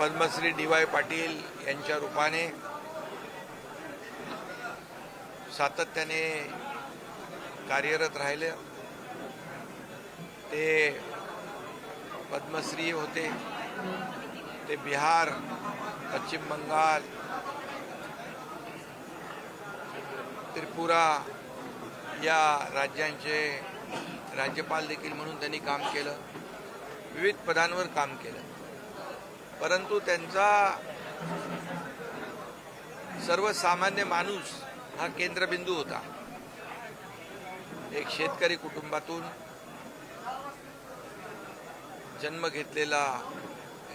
Padmashri DY. Patil यांच्या रूपाने सातत्याने कार्यरत राहिले। ते पद्मश्री होते, ते बिहार, पश्चिम बंगाल, त्रिपुरा या राज्यांचे राज्यपाल देखील म्हणून त्यांनी काम केलं, विविध पदांवर काम केलं। परंतु त्यांचा सर्वसामान्य माणूस हा केंद्रबिंदू होता। एक शेतकरी कुटुंबातून जन्म घेतलेला,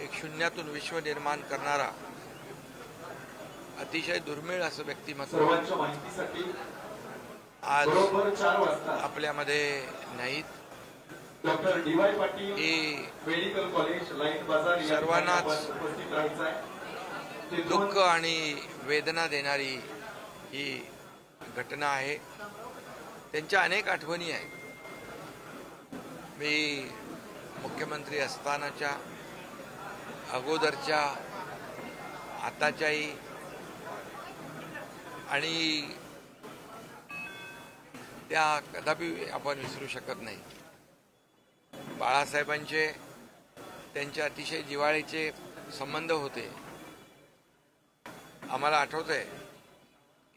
एक शून्यातून विश्व निर्माण करणारा अतिशय दुर्मिळ असं व्यक्तिमत्व आज आपल्यामध्ये नाहीत। Doctor D Y. पाटील ही मेडिकल कॉलेज लाईन बाजार या सर्वांनाच उपस्थित राहायचं आहे। दुःख आणि वेदना देणारी ही घटना आहे। त्यांच्या अनेक आठवणी आहेत। मी मुख्यमंत्री असतानाच्या, अगोदरच्या, आताच्याही, आणि त्या कदापि आपण विसरू शकत नाही। बाळासाहेबांचे त्यांचे अतिशय जिव्हाळ्याचे संबंध होते। आम्हाला आठवतंय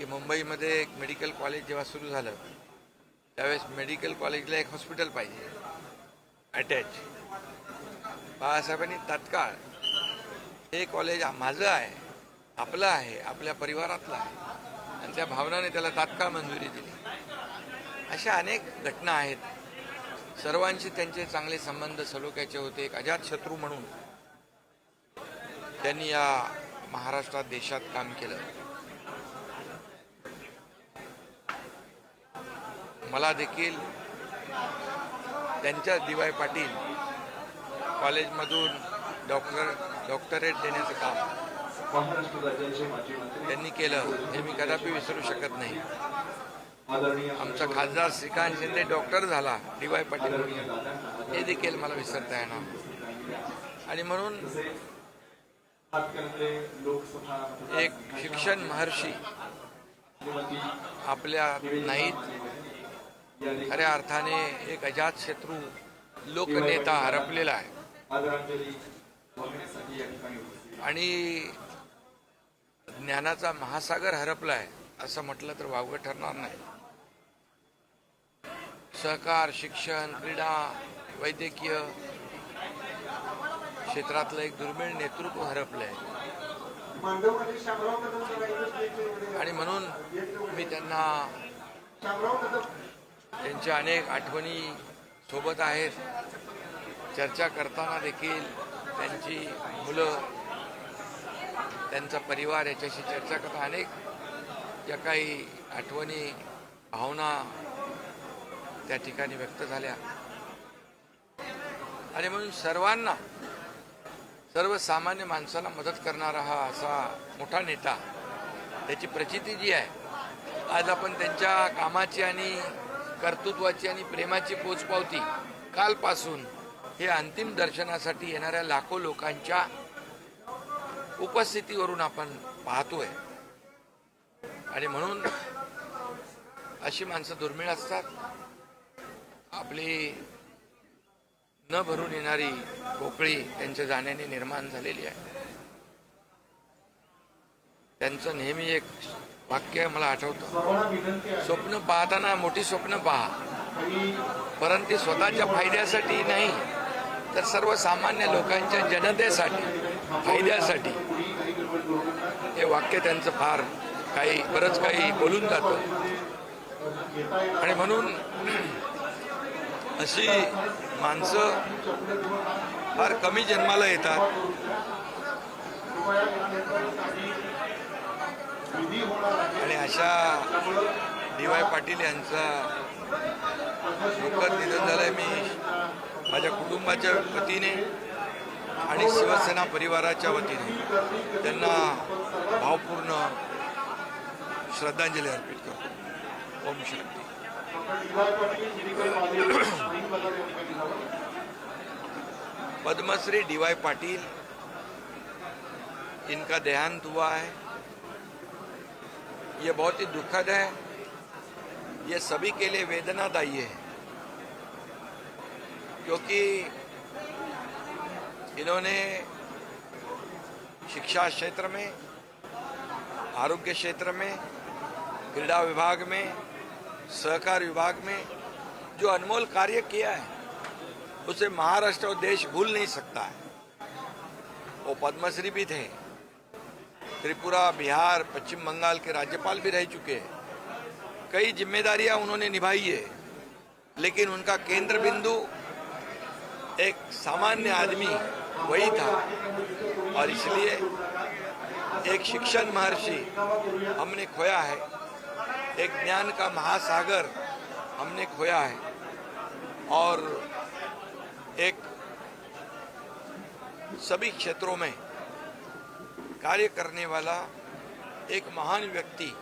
की मुंबईमध्ये एक मेडिकल कॉलेज जेव्हा सुरू झालं त्यावेळेस मेडिकल कॉलेजला एक हॉस्पिटल पाहिजे अटॅच। बाळासाहेबांनी तात्काळ हे कॉलेज माझं आहे, आपलं आहे, आपल्या परिवारातलं आहे, आणि त्या भावनाने त्याला तात्काळ मंजुरी दिली। अशा अनेक घटना आहेत। सर्वांशी त्यांचे चांगले संबंध सलोख्याचे होते। एक अजातशत्रू म्हणून त्यांनी या महाराष्ट्रात, देशात काम केलं। मला देखील त्यांच्या डी.वाय. पाटील कॉलेजमधून डॉक्टरेट देण्याचं काम त्यांनी केलं, हे मी कदापि विसरू शकत नाही। आमचा खासदार श्रीकांत शिंदे डॉक्टर झाला डी.वाय. पाटील, हे देखील मला विसरता येणार नाही। आणि म्हणून एक शिक्षण महर्षी आपल्या नाहीत, खऱ्या अर्थाने एक अजातशत्रू लोकनेता हरपलेला आहे। आणि ज्ञानाचा महासागर हरपला आहे असं म्हटलं तर वावगं ठरणार नाही। सहकार, शिक्षण, क्रीडा, वैद्यकीय क्षेत्रातलं एक दुर्मिळ नेतृत्व हरपलंय। आणि म्हणून मी त्यांना, त्यांच्या अनेक आठवणी सोबत आहेत। चर्चा करताना देखील त्यांची मुलं, त्यांचा परिवार याच्याशी चर्चा करताना अनेक ज्या काही आठवणी, भावना त्या ठिकाणी व्यक्त झाल्या। आणि म्हणून सर्वांना, सर्वसामान्य माणसाला मदत करणारा हा असा मोठा नेता, त्याची प्रचिती जी आहे, आज आपण त्यांच्या कामाची आणि कर्तृत्वाची आणि प्रेमाची पोचपावती कालपासून हे अंतिम दर्शनासाठी येणाऱ्या लाखो लोकांच्या उपस्थितीवरून आपण पाहतोय। आणि म्हणून अशी माणसं दुर्मिळ असतात। आपली न भरून येणारी पोकळी त्यांच्या जाण्याने निर्माण झालेली आहे। त्यांचं नेहमी एक वाक्य मला आठवतं, स्वप्न पाहताना मोठी स्वप्न पहा, परंतु ती स्वतःच्या फायद्यासाठी नाही तर सर्वसामान्य लोकांच्या जनतेसाठी, फायद्यासाठी। हे वाक्य त्यांचं फार काही, बरंच काही बोलून जातं। आणि म्हणून अशी माणसं फार कमी जन्माला येतात। आणि अशा डी.वाय. पाटील यांचा दुःखद निधन झालंय। मी माझ्या कुटुंबाच्या वतीने आणि शिवसेना परिवाराच्या वतीने त्यांना भावपूर्ण श्रद्धांजली अर्पित करतो। ओम शांती। पद्मश्री डी.वाय. पाटील इनका देहांत हुआ है, ये बहुत ही दुखद है। ये सभी के लिए वेदनादायी है, क्योंकि इन्होंने शिक्षा क्षेत्र में, आरोग्य क्षेत्र में, क्रीड़ा विभाग में, सहकार विभाग में जो अनमोल कार्य किया है, उसे महाराष्ट्र और देश भूल नहीं सकता है। वो पद्मश्री भी थे, त्रिपुरा, बिहार, पश्चिम बंगाल के राज्यपाल भी रह चुके हैं। कई जिम्मेदारियां उन्होंने निभाई है, लेकिन उनका केंद्र बिंदु एक सामान्य आदमी वही था, और इसलिए एक शिक्षण महर्षि हमने खोया है, एक ज्ञान का महासागर हमने खोया है, और एक सभी क्षेत्रों में कार्य करने वाला एक महान व्यक्ती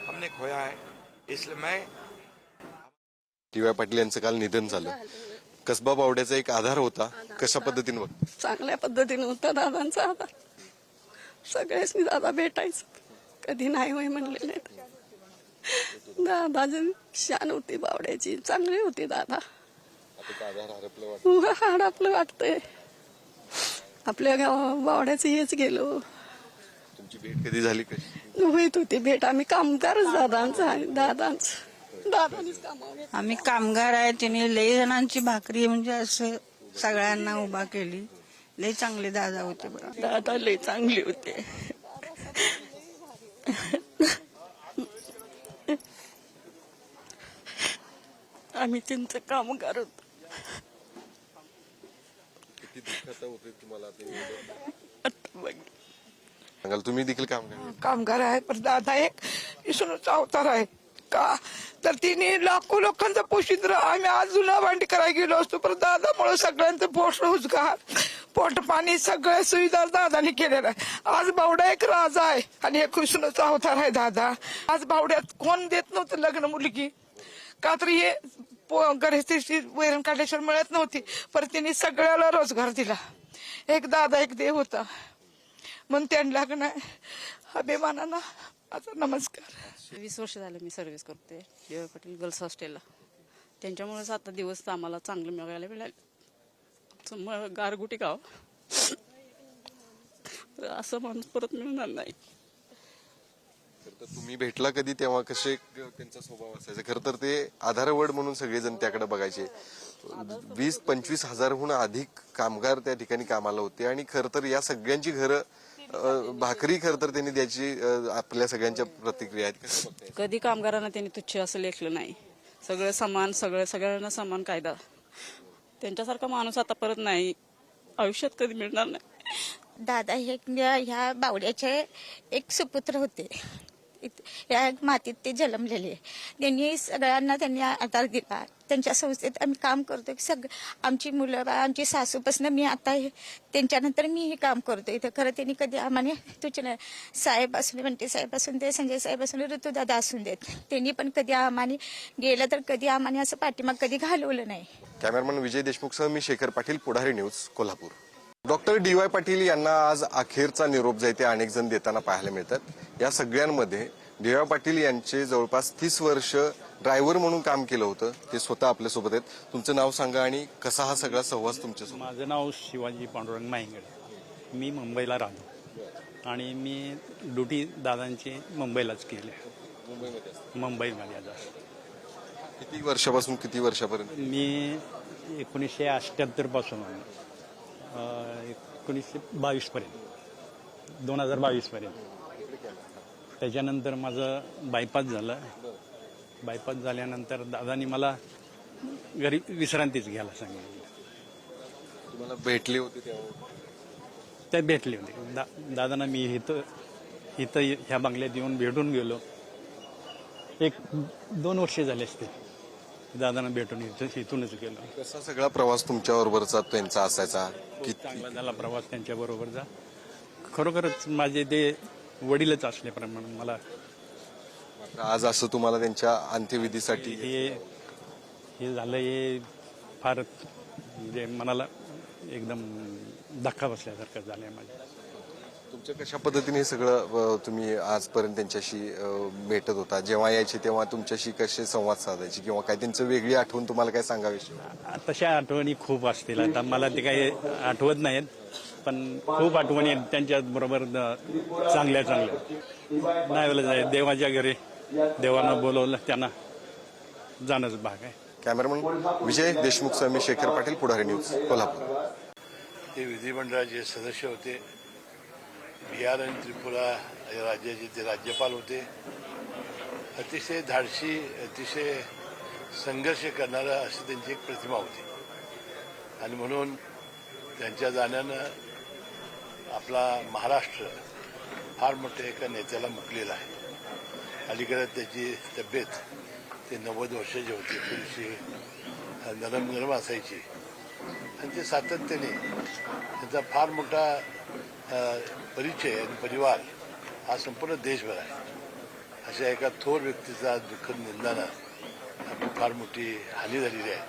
हमने खोया है। इसलिए मैं डी.वाय. पाटील यांचं काल निधन झालं. कसबा बावड्याचा एक आधार होता. कशा पद्धतीने बघता? चांगल्या पद्धतीने होता दादांचा आधार. सगळ्यांनी दादा भेटायचं, कधी नाही होय म्हणले नाहीत. दादाची शान होती बावड्याची, चांगली होती दादा. हडपलं वाटतंय. आपल्या बावड्याचं हेच गेलो. तुमची भेट कधी झाली? कशी होईत होती भेट? आम्ही कामगारच दादांनीच कामावले. आम्ही कामगार आहे. तिने लई जणांची भाकरी म्हणजे असं सगळ्यांना उभा केली. लई चांगले दादा होते बघा. दादा लय चांगली होते. आम्ही त्यांचं कामगार होतो. किती दुःखात होते तुम्हाला ते? आता बघ, सांगाल तुम्ही देखील काम करा. कामगार आहे, पण दादा एक विष्णूचा अवतार आहे. का तर तिने लाखो लोकांचा पोषित्र. आम्ही आज जुना भांडी करायला गेलो असतो, पण दादामुळे सगळ्यांचं पोट रोजगार, पोट पाणी सगळ्या सुविधा दादाने केलेल्या आहे. आज बावडा एक राजा आहे आणि एक विष्णूचा अवतार आहे दादा. आज बावड्यात कोण देत नव्हतं लग्न मुलगी, का तर हे गरजेची वैरण काढल्याशिवाय मिळत नव्हती, पण तिने सगळ्याला रोजगार दिला. एक दादा एक देव होता, म्हणून त्यांना नाही अभिमानानं माझा नमस्कार. 20 वर्ष झालं मी सर्व्हिस करते डी.वाय. पाटील गर्ल्स हॉस्टेलला. त्यांच्यामुळेच आता दिवस आम्हाला चांगलं मिळायला मिळाले. गारगुटी गाव असं माणूस परत मिळणार नाही. तर तुम्ही भेटला कधी, तेव्हा कसे त्यांचा स्वभाव असायचा? खरं तर ते आधारवड म्हणून सगळेजण त्याकडे बघायचे. 20-25 हजारहून अधिक कामगार त्या ठिकाणी कामाला होते, आणि खरं तर या सगळ्यांची घरं भाकरी खरं तर त्यांनी द्यायची. आपल्या सगळ्यांच्या प्रतिक्रिया आहेत. कसं बघताय? कधी कामगारांना त्यांनी तुच्छ असं लेखलं नाही. सगळं समान, सगळ्यांना समान कायदा. त्यांच्यासारखा माणूस आता परत नाही आयुष्यात कधी मिळणार नाही. दादा हे ह्या बावड्याचे एक सुपुत्र होते. या मातीत ते जन्मलेले. त्यांनी सगळ्यांना त्यांनी आधार दिला. त्यांच्या संस्थेत आम्ही काम करतो. आमची मुलं, आमची सासूपासून मी आता त्यांच्यानंतर मी हे काम करतो इथं. खरं त्यांनी कधी आम्हाला तुझे नाही साहेब असून, म्हणते साहेब असून दे, संजय साहेब असून, ऋतुदादा असून देत, त्यांनी पण कधी आम्हाला गेलं तर कधी आम्हाला असं पाठीमाग कधी घालवलं नाही. कॅमेरामन विजय देशमुखसह मी Shekhar Patil, Pudhari news, Kolhapur. Doctor D Y. Patil यांना आज अखेरचा निरोप जे ते अनेक जण देताना पाहायला मिळतात. या सगळ्यांमध्ये डी.वाय. पाटील यांचे जवळपास 30 वर्ष ड्रायव्हर म्हणून काम केलं होतं. ते स्वतः आपल्यासोबत आहेत. तुमचं नाव सांगा आणि कसा हा सगळा सहवास तुमच्यासोबत? माझं नाव शिवाजी पांडुरंग माहिंगड. मी मुंबईला राहतो आणि मी ड्युटी दादांची मुंबईलाच केली. मुंबईमध्ये आता किती वर्षापासून किती वर्षापर्यंत? मी 1978 पासून 1922 पर्यंत, 2022 पर्यंत. त्याच्यानंतर माझं बायपास झालं. बायपास झाल्यानंतर दादानी मला घरी विश्रांतीच घ्यायला सांगितलं. तुम्हाला भेटले होते तेव्हा? ते भेटले होते दादांना. मी इथं ह्या बंगल्यात येऊन भेटून गेलो. 1-2 वर्षे झाले असते दादांना भेटून इथूनच गेलो. कसा सगळा प्रवास तुमच्याबरोबरचा त्यांचा असायचा? चांगला झाला प्रवास त्यांच्याबरोबरचा. खरोखरच माझे ते वडीलच असल्याप्रमाणे मला. आज असं तुम्हाला त्यांच्या अंत्यविधीसाठी हे झालं, हे फार म्हणजे मनाला एकदम धक्का बसल्यासारखं झालंय माझ्या. तुमच्या कशा पद्धतीने हे सगळं तुम्ही आजपर्यंत त्यांच्याशी भेटत होता, जेव्हा यायचे तेव्हा तुमच्याशी कसे संवाद साधायचे किंवा काय त्यांचं वेगळी आठवण तुम्हाला काय सांगावीशी तशा आठवणी खूप असतील. आता मला ते काही आठवत नाहीत, पण खूप आठवणी आहेत त्यांच्या बरोबर चांगल्या नाही बोलायचं देवाच्या घरी देवानं बोलवलं त्यांना जाणंच भाग आहे. कॅमेरामन विजय देशमुख मी शेखर पाटील, पुढारी न्यूज, कोल्हापूर. ते विधिमंडळाचे सदस्य होते. बिहार आणि त्रिपुरा या राज्याचे ते राज्यपाल होते. अतिशय धाडसी, अतिशय संघर्ष करणारा अशी त्यांची एक प्रतिमा होती आणि म्हणून त्यांच्या जाण्यानं आपला महाराष्ट्र फार मोठ्या एका नेत्याला मुकलेला आहे. अलीकडे त्याची तब्येत ते 90 वर्षाची होती, थोडीशी नरम असायची आणि ते सातत्याने त्यांचा फार मोठा परिचय आणि परिवार हा संपूर्ण देशभर आहे. अशा एका थोर व्यक्तीचा दुःखद निंदानं फार मोठी हानी झालेली आहे.